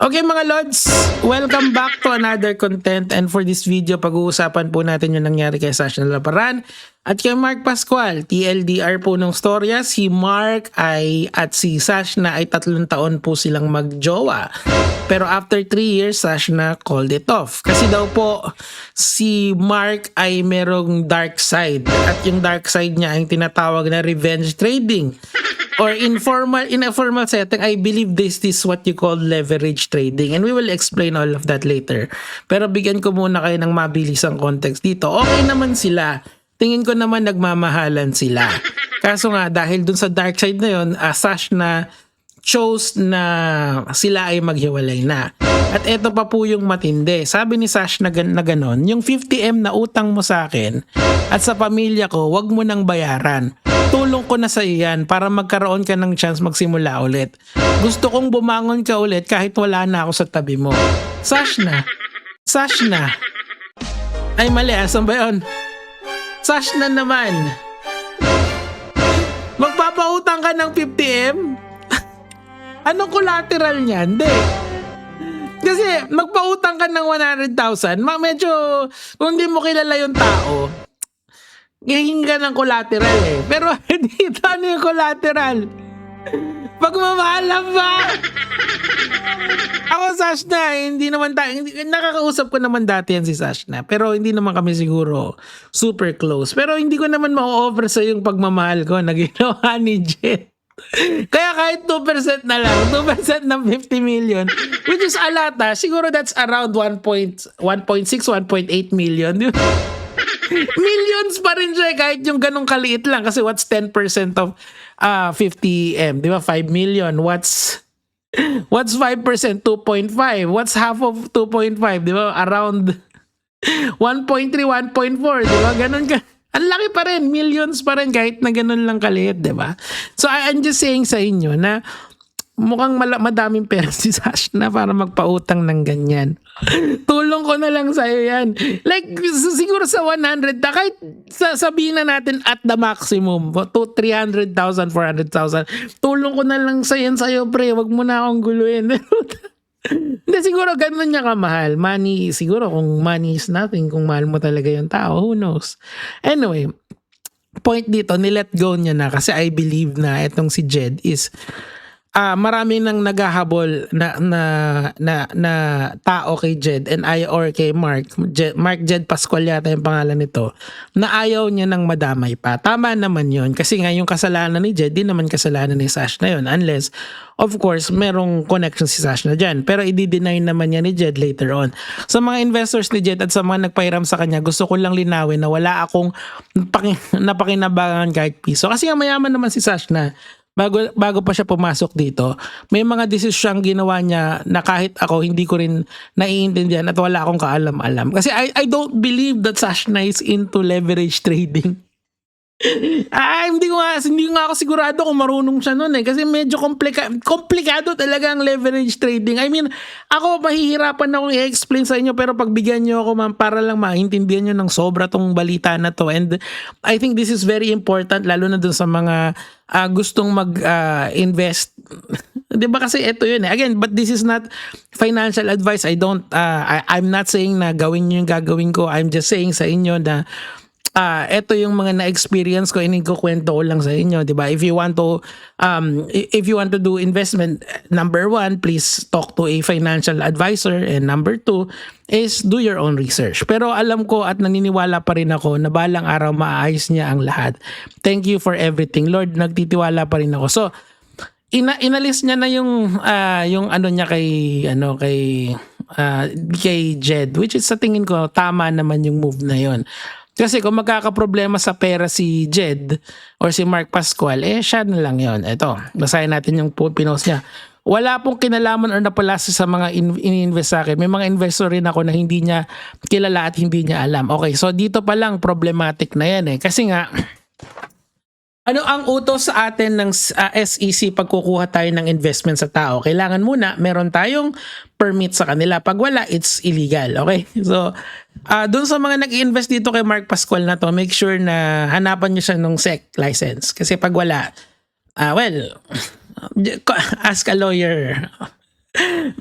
Okay mga Lods, welcome back to another content, and for this video pag-uusapan po natin yung nangyari kay Sash Nalaparan at kay Mark Pascual. TLDR po nung storya, si Mark at si Sash na ay 3 taon po silang magjowa. Pero after 3 years, Sash na called it off. Kasi daw po si Mark ay merong dark side, at yung dark side niya ay tinatawag na revenge trading. Or in a formal setting, I believe this is what you call leverage trading, and we will explain all of that later. Pero bigyan ko muna kayo ng mabilisang context dito. Okay naman sila. Tingin ko naman nagmamahalan sila. Kaso nga, dahil dun sa dark side na yun, Sash na chose na sila ay maghiwalay na. At eto pa po yung matindi. Sabi ni Sash na ganon, yung 50M na utang mo sa akin at sa pamilya ko, wag mo nang bayaran. Tulong ko na sa iyan para magkaroon ka ng chance magsimula ulit. Gusto kong bumangon ka ulit kahit wala na ako sa tabi mo. Sash na. Sash na. Ay mali, asan ba yun? Sash na naman. Magpapautang ka ng 50M? Anong collateral niyan? Hindi. Kasi magpautang ka ng 100,000, medyo kung hindi mo kilala yung tao, hingin ka ng collateral eh. Pero dito ano yung collateral? Pagmamahalan ba? Ako Sash na, hindi naman nakakausap ko naman dati yan si Sash na, pero hindi naman kami siguro super close. Pero hindi ko naman ma-offer sa yung pagmamahal ko na ginawa ni Jet. Kaya kahit 2% na lang, 2% ng 50 million, which is a lot siguro that's around 1.6, 1.8 million. Millions pa rin siya kahit yung ganong kaliit lang, kasi what's 10% of 50M, di ba? 5 million. What's 5%? 2.5. What's half of 2.5? Di ba? Around 1.3, 1.4. Di ba? Ganon ka. Ang laki pa rin, millions pa rin kahit na ganun lang kaliit, di ba? So I'm just saying sa inyo na mukhang madaming pera si Sash na para magpautang ng ganyan. Tulong ko na lang sa'yo yan. Like, siguro sa 100, kahit sabihin na natin at the maximum, to 300,000, 400,000, tulong ko na lang sa'yo, pre. Wag mo na akong guluhin. Hindi, siguro ganun niya kamahal. Money, siguro kung money is nothing, kung mahal mo talaga yung tao, who knows? Anyway, point dito, nilet go niya na kasi I believe na itong si Jed is marami nang naghahabol na tao kay Jed and or kay Mark Jed Pascual yata yung pangalan nito, na ayaw niya nang madamay pa. Tama naman yun, kasi nga yung kasalanan ni Jed, di naman kasalanan ni Sash na yun, unless of course merong connection si Sash na dyan, pero i-deny naman niya ni Jed later on. Sa mga investors ni Jed at sa mga nagpahiram sa kanya, gusto ko lang linawin na wala akong napakinabangan kahit piso, kasi nga mayaman naman si Sash na. Bago pa siya pumasok dito, may mga decision ginawa niya na kahit ako hindi ko rin naiintindihan at wala akong kaalam-alam. Kasi I don't believe that Sash na is into leverage trading. Hindi ko nga ako sigurado kung marunong siya nun eh. Kasi medyo komplikado talaga ang leverage trading. I mean, ako mahihirapan akong i-explain sa inyo, pero pagbigyan nyo ako para lang maintindihan nyo ng sobra tong balita na to. And I think this is very important, lalo na dun sa mga gustong mag-invest. Diba kasi ito yun eh. Again, but this is not financial advice. I'm not saying na gawin nyo yung gagawin ko. I'm just saying sa inyo na ito yung mga na-experience ko, inikukwento ko lang sa inyo, di ba? If you want to do investment, number 1, please talk to a financial advisor, and number 2 is do your own research. Pero alam ko at naniniwala pa rin ako na balang araw maaayos niya ang lahat. Thank you for everything, Lord. Nagtitiwala pa rin ako. So inalis niya na yung ano niya kay Jed, which is sa tingin ko tama naman yung move na yon. Kasi kung magkakaproblema sa pera si Jed or si Mark Pascual, siya na lang yon. Ito, basahin natin yung pinost niya. Wala pong kinalaman or napalasa sa mga in-invest sa akin. May mga investor rin ako na hindi niya kilala at hindi niya alam. Okay, so dito pa lang problematic na yan eh. Kasi nga, ano ang utos sa atin ng SEC pag kukuha tayo ng investment sa tao? Kailangan muna meron tayong permit sa kanila. Pag wala, it's illegal. Okay? So, doon sa mga nag-invest dito kay Mark Pascual na to, make sure na hanapan nyo siya ng SEC license. Kasi pag wala, ask a lawyer.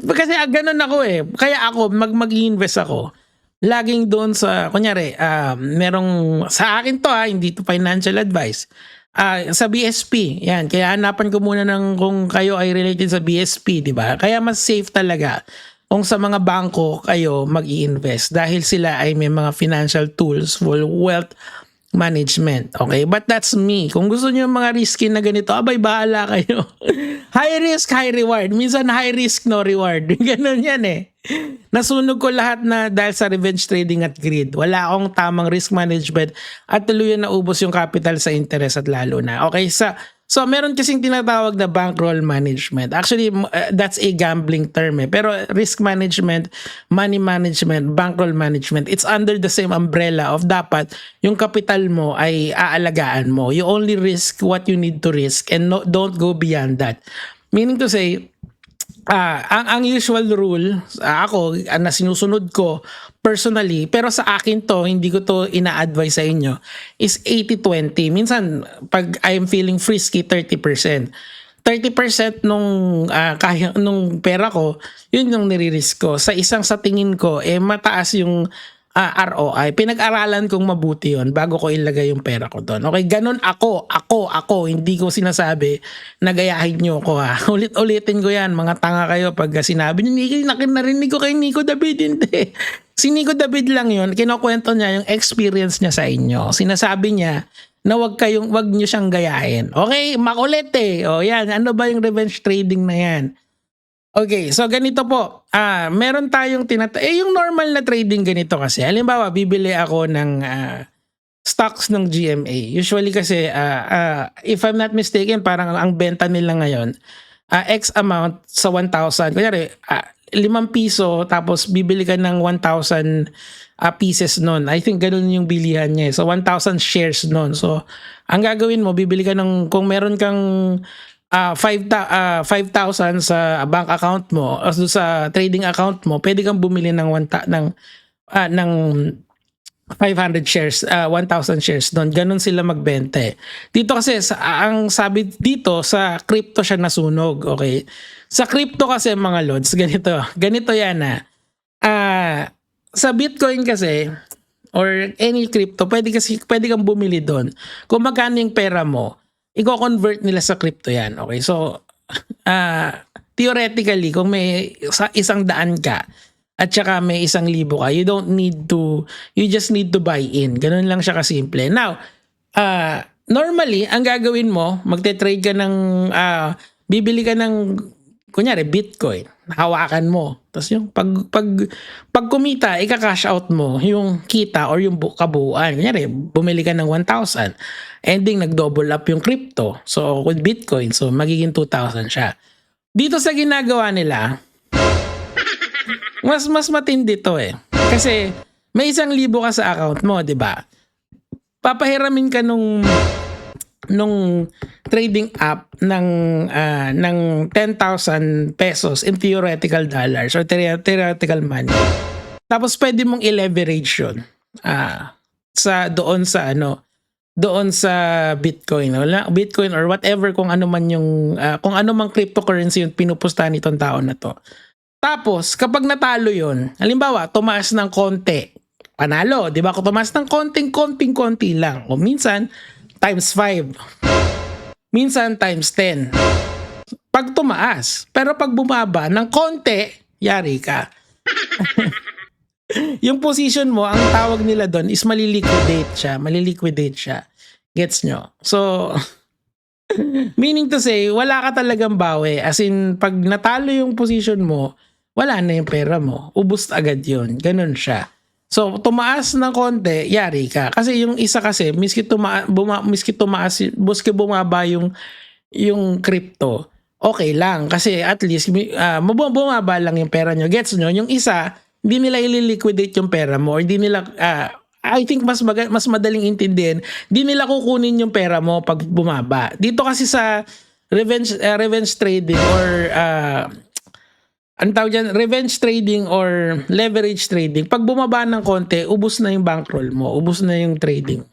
Kasi ganun ako eh. Kaya ako, mag-invest ako. Laging doon sa, kunyari, merong, sa akin to hindi to financial advice. Sa BSP, yan. Kaya hanapan ko muna ng kung kayo ay related sa BSP, di ba? Kaya mas safe talaga kung sa mga bangko kayo mag-i-invest dahil sila ay may mga financial tools for wealth management. Okay? But that's me. Kung gusto niyo yung mga risky na ganito, abay, bahala kayo. High risk, high reward. Minsan high risk, no reward. Ganun yan eh. Nasunog ko lahat na dahil sa revenge trading at greed. Wala akong tamang risk management at tuluyan na ubos yung capital sa interest at lalo na. Okay, so meron kasing tinatawag na bankroll management. Actually, that's a gambling term eh. Pero risk management, money management, bankroll management, it's under the same umbrella of dapat yung capital mo ay aalagaan mo. You only risk what you need to risk and don't go beyond that. Meaning to say, ang usual rule, ako, na sinusunod ko personally, pero sa akin to, hindi ko to ina-advise sa inyo, is 80-20. Minsan, pag I'm feeling frisky, 30%. 30% nung pera ko, yun yung nire-risk ko. Sa tingin ko, mataas yung ROI. Pinag-aralan kong mabuti yon bago ko ilagay yung pera ko doon. Okay, ganun ako. Hindi ko sinasabi na gayahin nyo ko Ulit-ulitin ko yan. Mga tanga kayo pag sinabi nyo, narinig ko kay Nico David. Hindi. Si Nico David lang yun. Kinukwento niya yung experience niya sa inyo. Sinasabi niya na wag nyo siyang gayahin. Okay, makulit eh. O yan, ano ba yung revenge trading na yan? Okay, so ganito po. Meron tayong yung normal na trading ganito kasi. Halimbawa, bibili ako ng stocks ng GMA. Usually kasi, if I'm not mistaken, parang ang benta nila ngayon, X amount sa 1,000. Kunyari, 5 piso, tapos bibili ka ng 1,000 pieces nun. I think ganun yung bilihan niya. So, 1,000 shares nun. So, ang gagawin mo, bibili ka ng, kung meron kang 5,000 sa bank account mo o sa trading account mo, pwede kang bumili ng 500 shares, 1,000 shares doon. Ganun sila magbente. Dito kasi ang sabi dito sa crypto siya nasunog, okay? Sa crypto kasi mga lods, ganito yan sa Bitcoin kasi or any crypto, pwede kang bumili doon. Kung magkano yung pera mo, i-convert nila sa crypto yan. Okay, so theoretically, kung may 100 ka at saka may 1,000 ka, you just need to buy in. Ganun lang siya kasimple. Now, normally, ang gagawin mo, magte-trade ka ng, bibili ka ng, kunyari, Bitcoin, hawakan mo. Tapos yung pag kumita, ika-cash out mo yung kita or yung kabuuan. Kunyari, bumili ka ng 1,000. Ending, nag-double up yung crypto. So, with Bitcoin, so magiging 2,000 siya. Dito sa ginagawa nila, mas matindi to eh. Kasi, may 1,000 ka sa account mo, di ba? Papahiramin ka nung trading app ng 10,000 pesos in theoretical dollars or theoretical money. Tapos pwede mong i-leverage yun doon sa Bitcoin Bitcoin or whatever kung ano man yung kung ano mang cryptocurrency yung pinupustahan nitong tao na to. Tapos kapag natalo yun, halimbawa tumaas ng konti, panalo, di ba? Kung tumaas ng konting-konti lang, o minsan times 5, minsan times 10 pag tumaas. Pero pag bumaba ng konti, yari ka. Yung position mo, ang tawag nila doon is maliliquidate siya. Gets nyo? So, meaning to say, wala ka talagang bawi. As in, pag natalo yung position mo, wala na yung pera mo. Ubus agad yun. Ganun siya. So, tumaas ng konti, yari ka. Kasi yung isa kasi, miski bumaba yung crypto, okay lang. Kasi at least, bumaba lang yung pera nyo. Gets nyo? Yung isa, hindi nila i-liquidate yung pera mo. Or hindi nila, I think mas madaling intindihin, hindi nila kukunin yung pera mo pag bumaba. Dito kasi sa revenge trading or ang tawag dyan, revenge trading or leverage trading, pag bumaba ng konti, ubus na yung bankroll mo, ubus na yung trading.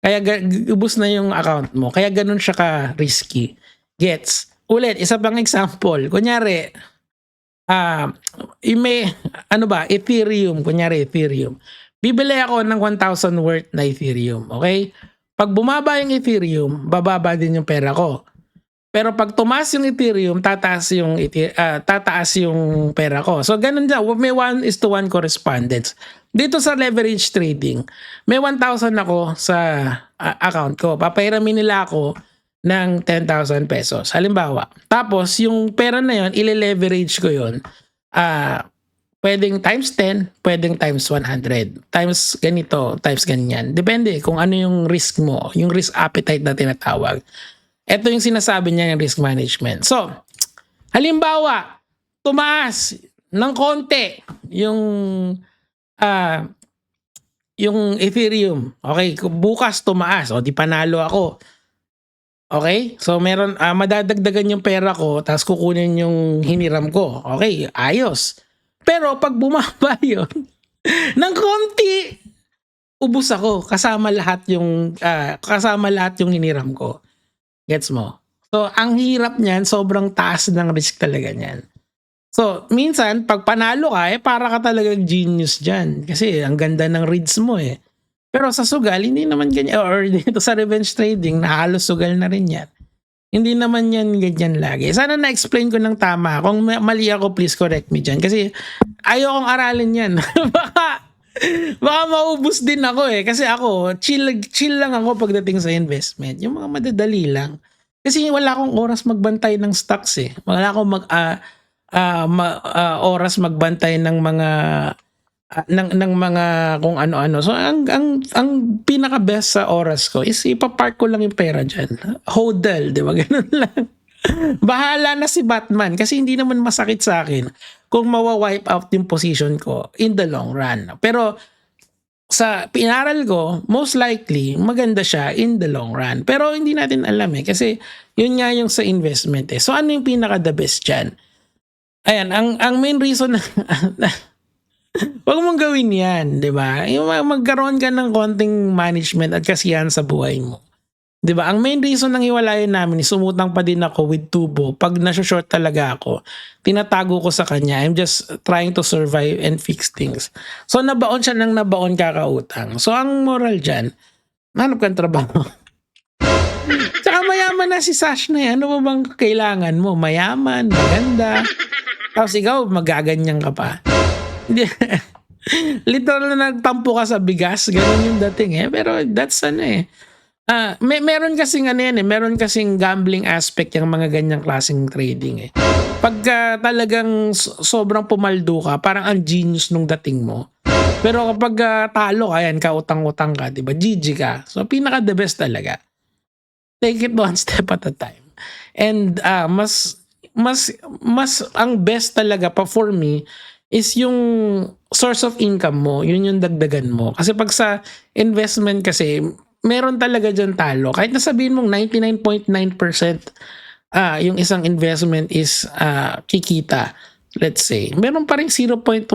Kaya ubus na yung account mo. Kaya ganun siya ka-risky. Gets? Ulit, isa pang example. Kunyari, ah, may ano ba, Ethereum, kunyari Ethereum. Bibili ako ng 1,000 worth na Ethereum, okay? Pag bumaba yung Ethereum, bababa din yung pera ko. Pero pag tumaas yung Ethereum, tataas yung pera ko. So ganun dyan, may 1:1 correspondence. Dito sa leverage trading, may 1,000 ako sa account ko. Papahiramin nila ako ng 10,000 pesos. Halimbawa. Tapos yung pera na yon, ile-leverage ko yon. Pwedeng times 10, pwedeng times 100. Times ganito, times ganyan. Depende kung ano yung risk mo, yung risk appetite na tinatawag. Ito yung sinasabi niya yung risk management. So, halimbawa, tumaas ng konti yung Ethereum. Okay, bukas tumaas, o di panalo ako. Okay? So meron madadagdagan yung pera ko tapos kukunin yung hiniram ko. Okay, ayos. Pero pag bumaba yun ng konti, ubos ako kasama lahat yung hiniram ko. Gets mo? So, ang hirap niyan, sobrang taas ng risk talaga niyan. So, minsan, pag panalo ka, para ka talagang genius dyan. Kasi, ang ganda ng reads mo eh. Pero sa sugal, hindi naman ganyan. Or dito sa revenge trading, halos sugal na rin yan. Hindi naman yan ganyan lagi. Sana na-explain ko ng tama. Kung mali ako, please correct me dyan. Kasi, ayokong aralin yan. Baka maubos din ako eh. Kasi ako, chill lang ako pagdating sa investment. Yung mga madadali lang. Kasi wala akong oras magbantay ng stocks eh. Wala akong oras magbantay ng mga ng mga kung ano-ano. So ang pinaka best sa oras ko is ipapark ko lang yung pera diyan. Hodl, 'di ba? Ganun lang. Bahala na si Batman kasi hindi naman masakit sa akin kung mawa-wipe out yung position ko in the long run. Pero sa pinaral ko, most likely maganda siya in the long run. Pero hindi natin alam eh kasi yun nga yung sa investment eh. So ano yung pinaka the best diyan? Ayan, ang main reason wag mong gawin 'yan, 'di ba? Yung magkaroon ka ng konting management at kasiyahan sa buhay mo. 'Di ba? Ang main reason ng hiwalayan namin is sumutang pa din ako with Tubo. Pag na-short talaga ako, tinatago ko sa kanya. I'm just trying to survive and fix things. So nabaon siya ng nabaon kakautang. So ang moral diyan, hanap kang trabaho. Tsaka mayaman na si Sash na yan. Ano ba bang kailangan mo? Mayaman, maganda. Tapos ikaw, magaganyan ka pa. Hindi. Literal na nagtampo ka sa bigas. Ganun yung dating eh. Pero that's ano eh. Meron kasing ano yan eh, meron kasing gambling aspect yung mga ganyang klaseng trading eh. Pagka talagang sobrang pumaldo ka, parang ang genius nung dating mo. Pero kapag talo ka, yan, kautang-utang ka, diba? GG ka. So, pinaka the best talaga. Take it one step at a time. And mas ang best talaga pa for me is yung source of income mo, yun yung dagdagan mo. Kasi pag sa investment kasi, meron talaga dyan talo. Kahit nasabihin mong 99.9% yung isang investment is kikita, let's say, meron pa rin 0.1%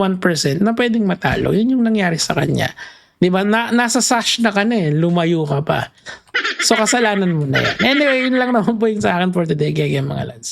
na pwedeng matalo. Yun yung nangyari sa kanya. Di ba? Nasa sash na ka na eh. Lumayo ka pa. So, kasalanan mo na yan. Anyway, yun lang naman po yung sa akin for today. Gaya mga lads.